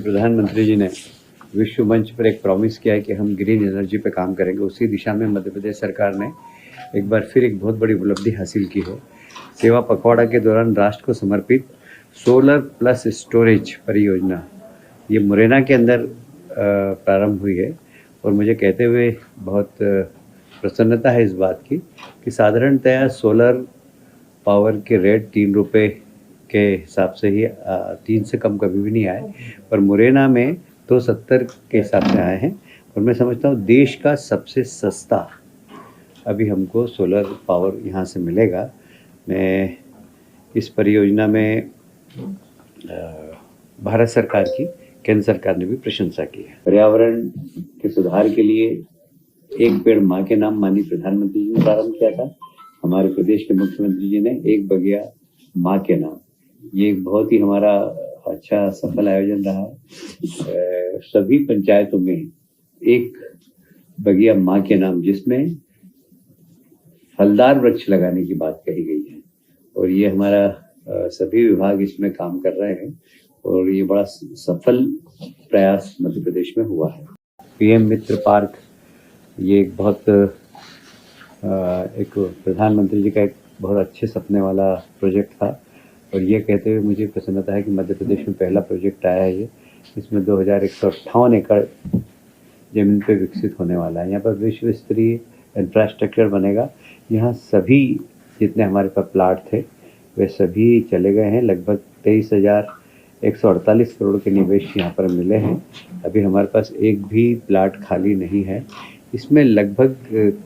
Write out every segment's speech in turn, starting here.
प्रधानमंत्री जी ने विश्व मंच पर एक प्रॉमिस किया है कि हम ग्रीन एनर्जी पे काम करेंगे, उसी दिशा में मध्य प्रदेश सरकार ने एक बार फिर एक बहुत बड़ी उपलब्धि हासिल की है। सेवा पखवाड़ा के दौरान राष्ट्र को समर्पित सोलर प्लस स्टोरेज परियोजना ये मुरैना के अंदर प्रारंभ हुई है और मुझे कहते हुए बहुत प्रसन्नता है इस बात की कि साधारणतया सोलर पावर के रेट 3 रुपये के हिसाब से ही 3 से कम कभी भी नहीं आए, पर मुरैना में 270 के हिसाब से आए हैं। और मैं समझता हूँ देश का सबसे सस्ता अभी हमको सोलर पावर यहाँ से मिलेगा। मैं इस परियोजना में भारत सरकार की, केंद्र सरकार ने भी प्रशंसा की है। पर्यावरण के सुधार के लिए एक पेड़ माँ के नाम माननीय प्रधानमंत्री जी ने प्रारंभ किया था। हमारे प्रदेश के मुख्यमंत्री जी ने एक बगिया माँ के नाम, ये एक बहुत ही हमारा अच्छा सफल आयोजन रहा है। सभी पंचायतों में एक बगिया माँ के नाम, जिसमें फलदार वृक्ष लगाने की बात कही गई है और ये हमारा सभी विभाग इसमें काम कर रहे हैं और ये बड़ा सफल प्रयास मध्य प्रदेश में हुआ है। पीएम मित्र पार्क ये एक बहुत एक प्रधानमंत्री जी का एक बहुत अच्छे सपने वाला प्रोजेक्ट था और ये कहते हुए मुझे प्रसन्नता है कि मध्य प्रदेश में पहला प्रोजेक्ट आया है ये। इसमें 2158 एकड़ जमीन पे विकसित होने वाला है। यहाँ पर विश्व स्तरीय इंफ्रास्ट्रक्चर बनेगा। यहाँ सभी जितने हमारे पास प्लाट थे वे सभी चले गए हैं। लगभग 23,148 करोड़ के निवेश यहाँ पर मिले हैं। अभी हमारे पास एक भी प्लाट खाली नहीं है। इसमें लगभग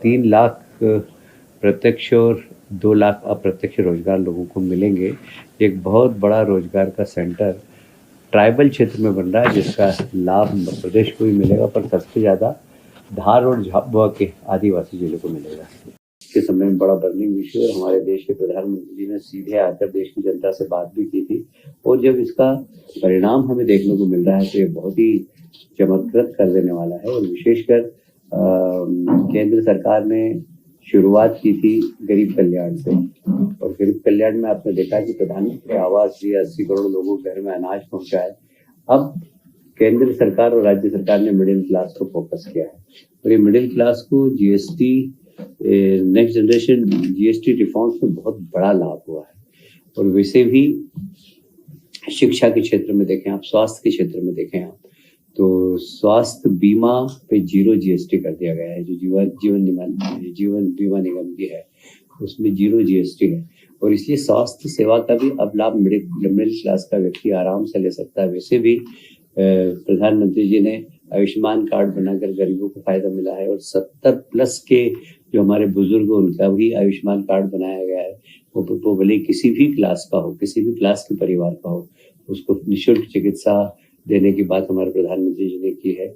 3 लाख प्रत्यक्ष और 2 लाख अप्रत्यक्ष रोजगार लोगों को मिलेंगे। एक बहुत बड़ा रोजगार का सेंटर ट्राइबल क्षेत्र में बन रहा है, जिसका लाभ मध्य प्रदेश को भी मिलेगा, पर सबसे ज़्यादा धार और झाबुआ के आदिवासी जिले को मिलेगा। के समय में बड़ा बर्निंग इशू है। हमारे देश के प्रधानमंत्री जी ने सीधे आकर देश की जनता से बात भी की थी और जब इसका परिणाम हमें देखने को मिल रहा है तो ये बहुत ही चमत्कृत कर देने वाला है। और विशेषकर केंद्र सरकार ने शुरुआत की थी गरीब कल्याण से और गरीब कल्याण में आपने देखा कि प्रधानमंत्री आवास दिए, 80 करोड़ लोगों के घर में अनाज पहुंचाए। अब केंद्र सरकार और राज्य सरकार ने मिडिल क्लास को फोकस किया है और ये मिडिल क्लास को GST next generation GST reforms में बहुत बड़ा लाभ हुआ है। और वैसे भी शिक्षा के क्षेत्र में देखें आप, स्वास्थ्य के क्षेत्र में देखें आप, तो स्वास्थ्य बीमा पे 0 जीएसटी कर दिया गया है। जो जीवन बीमा निगम की है उसमें 0 जीएसटी है और इसलिए स्वास्थ्य सेवा का भी अब लाभ मिडिल क्लास का व्यक्ति आराम से ले सकता है। वैसे भी प्रधानमंत्री जी ने आयुष्मान कार्ड बनाकर गरीबों को फायदा मिला है और 70 प्लस के जो हमारे बुजुर्ग उनका भी आयुष्मान कार्ड बनाया गया है। वो भले किसी भी क्लास का हो, किसी भी क्लास के परिवार का हो, उसको निःशुल्क चिकित्सा देने की बात हमारे प्रधानमंत्री जी ने की है।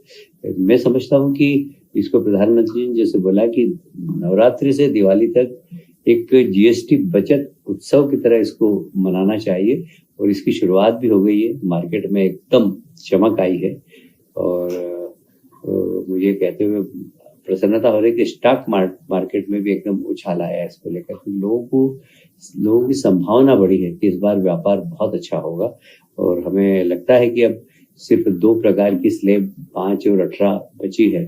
मैं समझता हूँ कि इसको प्रधानमंत्री जी ने जैसे बोला कि नवरात्रि से दिवाली तक एक जीएसटी बचत उत्सव की तरह इसको मनाना चाहिए और इसकी शुरुआत भी हो गई है। मार्केट में एकदम चमक आई है और मुझे कहते हुए प्रसन्नता हो रही है कि स्टॉक मार्केट में भी एकदम उछाल आया है इसको लेकर। लोगों की संभावना बढ़ी है कि इस बार व्यापार बहुत अच्छा होगा और हमें लगता है कि अब सिर्फ 2 प्रकार की स्लेब 5 और 18 बची है,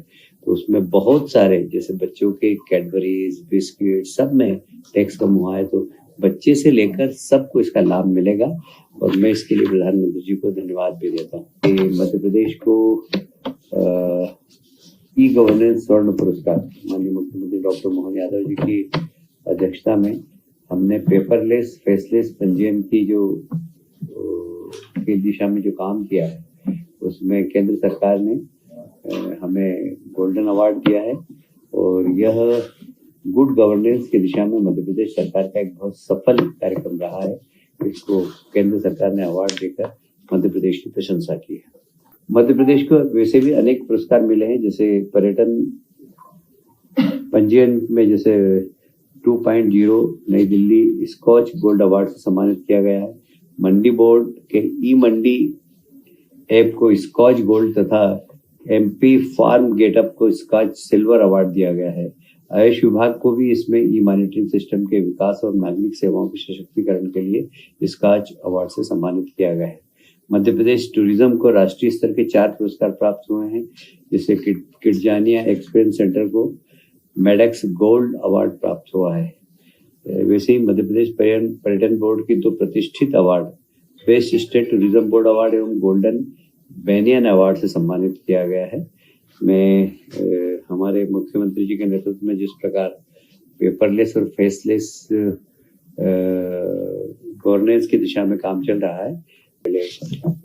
तो उसमें बहुत सारे जैसे बच्चों के कैडबरीज, बिस्किट, सब में टैक्स कम हुआ है, तो बच्चे से लेकर सबको इसका लाभ मिलेगा और मैं इसके लिए प्रधानमंत्री जी को धन्यवाद भी देता हूँ। मध्य प्रदेश को ई गवर्नेंस स्वर्ण पुरस्कार माननीय मुख्यमंत्री डॉक्टर मोहन यादव जी की अध्यक्षता में हमने पेपरलेस फेसलेस पंजीयन की जो की दिशा में जो काम किया है उसमें केंद्र सरकार ने हमें गोल्डन अवार्ड दिया है और यह गुड गवर्नेंस की दिशा में मध्य प्रदेश सरकार का एक बहुत सफल कार्यक्रम रहा है। इसको केंद्र सरकार ने अवार्ड देकर मध्य प्रदेश की प्रशंसा की है। मध्य प्रदेश को वैसे भी अनेक पुरस्कार मिले हैं, जैसे पर्यटन पंजीयन में जैसे 2.0 नई दिल्ली स्कॉच गोल्ड अवार्ड से सम्मानित किया गया है। मंडी बोर्ड के ई मंडी ऐप को स्कॉच गोल्ड तथा एमपी फार्म गेटअप को स्कॉच सिल्वर अवार्ड दिया गया है। आयुष विभाग को भी इसमें ई मॉनिटरिंग सिस्टम के विकास और नागरिक सेवाओं के सशक्तिकरण के लिए स्कॉच अवार्ड से सम्मानित किया गया है। मध्य प्रदेश टूरिज्म को राष्ट्रीय स्तर के 4 पुरस्कार प्राप्त हुए हैं, जैसे किडजानिया एक्सपीरियंस सेंटर को मेडेक्स गोल्ड अवार्ड प्राप्त हुआ है। वैसे ही मध्य प्रदेश पर्यटन बोर्ड की 2 प्रतिष्ठित award best state tourism board award एवं गोल्डन बेनियन अवार्ड से सम्मानित किया गया है। मैं हमारे मुख्यमंत्री जी के नेतृत्व में जिस प्रकार पेपरलेस और फेसलेस गवर्नेंस की दिशा में काम चल रहा है, पहले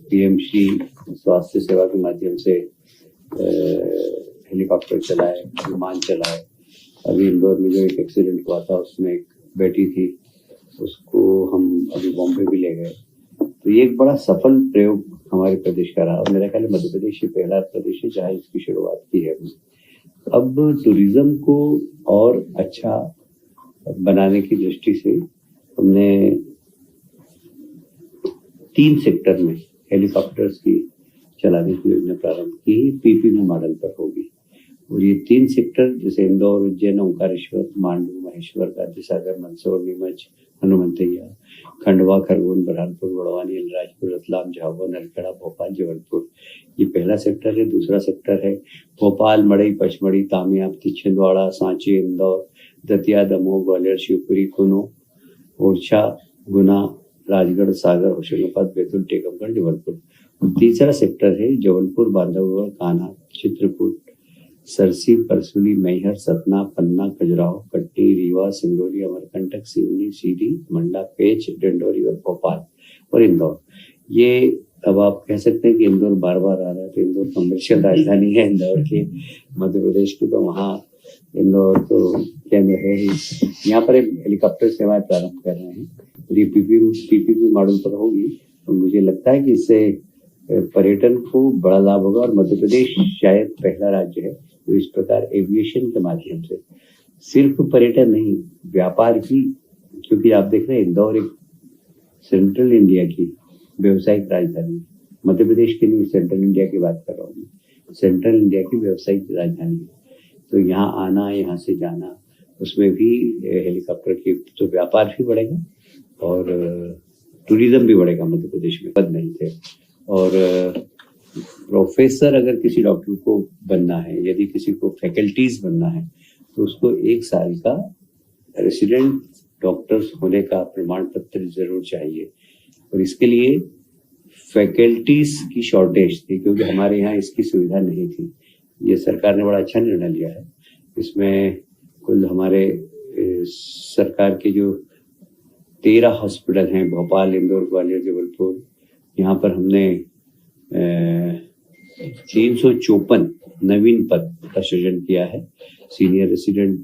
पीएमसी स्वास्थ्य सेवा के माध्यम से हेलीकॉप्टर चलाए, विमान चलाए। अभी इंदौर में जो एक एक्सीडेंट हुआ था उसमें एक बेटी थी, उसको हम अभी बॉम्बे भी ले गए। तो ये एक बड़ा सफल प्रयोग हमारे प्रदेश का रहा और मेरा ख्याल है मध्य प्रदेश ही पहला प्रदेश है जहाँ इसकी शुरुआत की है। अब टूरिज्म को और अच्छा बनाने की दृष्टि से हमने 3 सेक्टर में हेलीकॉप्टर्स की चलाने की योजना प्रारंभ की, पीपीपी मॉडल पर होगी। और ये 3 सेक्टर जैसे इंदौर, उज्जैन, ओंकारेश्वर, मांडू, महेश्वर, गांधीसागर, मंदसौर, नीमच, हनुमंतैया, खंडवा, खरगोन, बुरहानपुर, बड़वानी, अलीराजपुर, रतलाम, झाबुआ, नलखेड़ा, भोपाल, जबलपुर, ये पहला सेक्टर है। दूसरा सेक्टर है भोपाल, मड़ई, पचमढ़ी, तामियाबती, छिंदवाड़ा, सांची, इंदौर, दतिया, दमोह, ग्वालियर, शिवपुरी, कुनो, ओरछा, गुना, राजगढ़, सागर, होशंगाबाद, बैतूल, टीकमगढ़, जबलपुर। तीसरा सेक्टर है जबलपुर, बांधवगढ़, कान्हा, चित्रकूट, सरसी, परसुली, मैहर, सतना, पन्ना, खजुराहो, कटनी, रीवा, सिंगरौली, अमरकंटक, सिवनी, सीधी, मंडला, पेच, डिंडोरी और भोपाल और इंदौर। ये अब आप कह सकते हैं कि इंदौर बार बार आ रहा है, तो इंदौर कमर्शियल राजधानी है इंदौर की, मध्य प्रदेश की, तो वहाँ इंदौर तो केंद्र है ही। यहाँ पर हेलीकॉप्टर सेवाएं प्रारंभ कर रहे हैं। ये पीपीपी मॉडल पर होगी तो मुझे लगता है कि इससे पर्यटन को बड़ा लाभ होगा और मध्य प्रदेश शायद पहला राज्य है तो इस प्रकार एविएशन के माध्यम से सिर्फ पर्यटन नहीं, व्यापार की, क्योंकि आप देख रहे हैं इंदौर एक सेंट्रल इंडिया की व्यवसायिक राजधानी, मध्य प्रदेश के लिए सेंट्रल इंडिया की बात कर रहा हूँ, सेंट्रल इंडिया की व्यवसायिक राजधानी है। तो यहाँ आना, यहाँ से जाना, उसमें भी हेलीकॉप्टर की तो व्यापार भी बढ़ेगा और टूरिज्म भी बढ़ेगा। मध्य प्रदेश में पद नहीं थे और प्रोफेसर अगर किसी डॉक्टर को बनना है, यदि किसी को फैकल्टीज बनना है तो उसको 1 साल का रेसिडेंट डॉक्टर्स होने का प्रमाण पत्र जरूर चाहिए। और इसके लिए फैकल्टीज की शॉर्टेज थी क्योंकि हमारे यहाँ इसकी सुविधा नहीं थी। ये सरकार ने बड़ा अच्छा निर्णय लिया है। इसमें कुल हमारे सरकार के जो 13 हॉस्पिटल हैं, भोपाल, इंदौर, ग्वालियर, जबलपुर, यहाँ पर हमने 354 नवीन पद का सृजन किया है सीनियर रेसिडेंट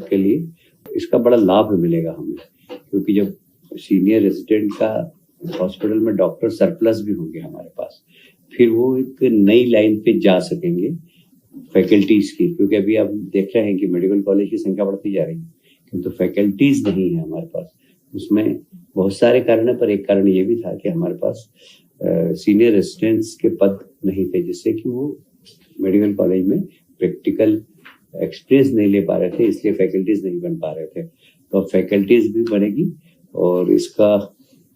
के लिए। इसका बड़ा लाभ मिलेगा हमें क्योंकि जब सीनियर रेसिडेंट का हॉस्पिटल में डॉक्टर सरप्लस भी होंगे हमारे पास, फिर वो एक नई लाइन पे जा सकेंगे फैकल्टीज की, क्योंकि अभी आप देख रहे हैं कि मेडिकल कॉलेज की संख्या बढ़ती जा रही है किंतु फैकल्टीज नहीं है हमारे पास। उसमें बहुत सारे कारण है पर एक कारण ये भी था कि हमारे पास सीनियर रेसिडेंट्स के पद नहीं थे जिससे कि वो मेडिकल कॉलेज में प्रैक्टिकल एक्सपीरियंस नहीं ले पा रहे थे, इसलिए फैकल्टीज नहीं बन पा रहे थे। तो अब फैकल्टीज भी बनेगी और इसका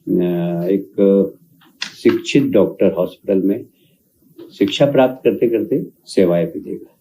एक शिक्षित डॉक्टर हॉस्पिटल में शिक्षा प्राप्त करते करते सेवाएं भी देगा।